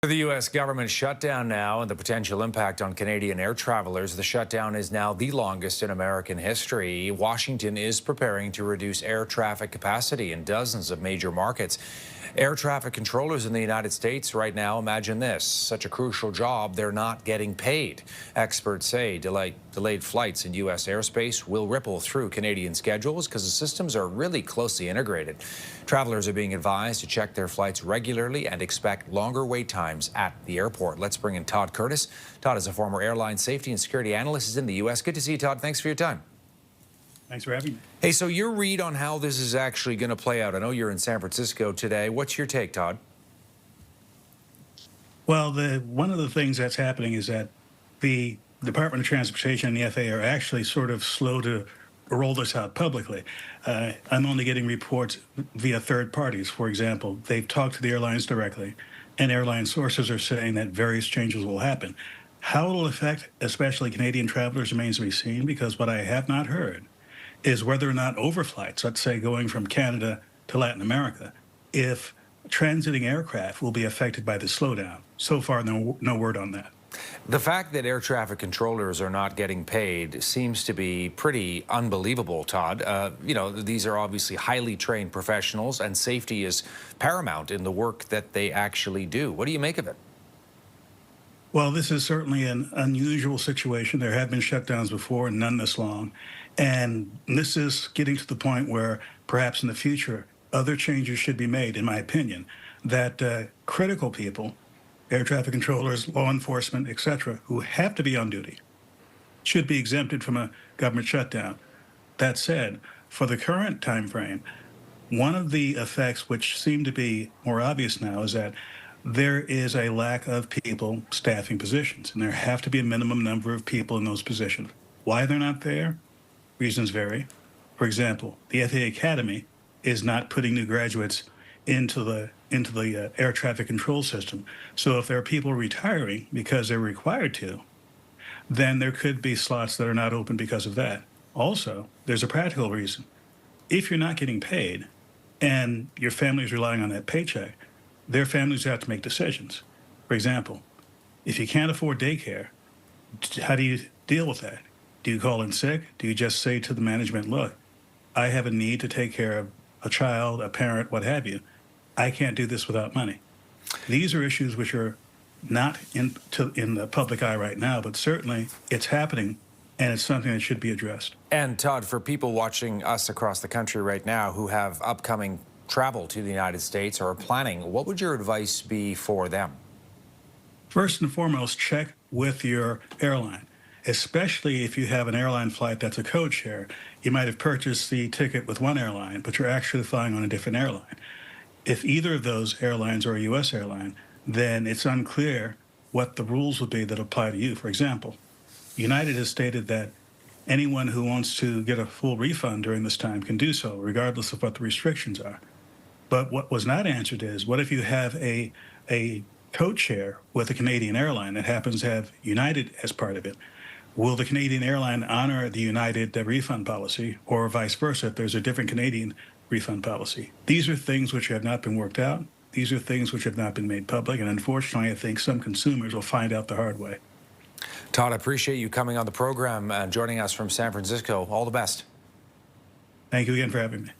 The U.S. government shutdown now and the potential impact on Canadian air travelers. The shutdown is now the longest in American history. Washington is preparing to reduce air traffic capacity in dozens of major markets. Air traffic controllers in the United States right now, imagine this, such a crucial job, they're not getting paid. Experts say delayed flights in U.S. airspace will ripple through Canadian schedules because the systems are really closely integrated. Travelers are being advised to check their flights regularly and expect longer wait times at the airport. Let's bring in Todd Curtis. Todd is a former airline safety and security analyst. He's in the U.S. Good to see you, Todd. Thanks for your time. Thanks for having me. Hey, so your read on how this is actually going to play out. I know you're in San Francisco today. What's your take, Todd? Well, one of the things that's happening is that the Department of Transportation and the FAA are actually sort of slow to roll this out publicly. I'm only getting reports via third parties. For example, they've talked to the airlines directly, and airline sources are saying that various changes will happen. How it will affect especially Canadian travelers remains to be seen, because what I have not heard is whether or not overflights, let's say going from Canada to Latin America, if transiting aircraft will be affected by the slowdown. So far, no word on that. The fact that air traffic controllers are not getting paid seems to be pretty unbelievable, Todd. You know, these are obviously highly trained professionals, and safety is paramount in the work that they actually do. What do you make of it? Well, this is certainly an unusual situation. There have been shutdowns before, none this long. And this is getting to the point where perhaps in the future, other changes should be made, in my opinion, that critical people, air traffic controllers, law enforcement, etc., who have to be on duty, should be exempted from a government shutdown. That said, for the current time frame, one of the effects which seem to be more obvious now is that there is a lack of people staffing positions, and there have to be a minimum number of people in those positions. Why they're not there? Reasons vary. For example, the FAA Academy is not putting new graduates into the air traffic control system. So if there are people retiring because they're required to, then there could be slots that are not open because of that. Also, there's a practical reason. If you're not getting paid and your family is relying on that paycheck, their families have to make decisions. For example, if you can't afford daycare, how do you deal with that? Do you call in sick? Do you just say to the management, look, I have a need to take care of a child, a parent, what have you. I can't do this without money. These are issues which are not in the public eye right now, but certainly it's happening, and it's something that should be addressed. And Todd, for people watching us across the country right now who have upcoming travel to the United States or are planning, what would your advice be for them? First and foremost, check with your airline, especially if you have an airline flight that's a code share. You might have purchased the ticket with one airline, but you're actually flying on a different airline. If either of those airlines are a U.S. airline, then it's unclear what the rules would be that apply to you. For example, United has stated that anyone who wants to get a full refund during this time can do so, regardless of what the restrictions are. But what was not answered is, what if you have a code share with a Canadian airline that happens to have United as part of it? Will the Canadian airline honor the United refund policy, or vice versa if there's a different Canadian refund policy? These are things which have not been worked out. These are things which have not been made public, and unfortunately, I think some consumers will find out the hard way. Todd, I appreciate you coming on the program and joining us from San Francisco. All the best. Thank you again for having me.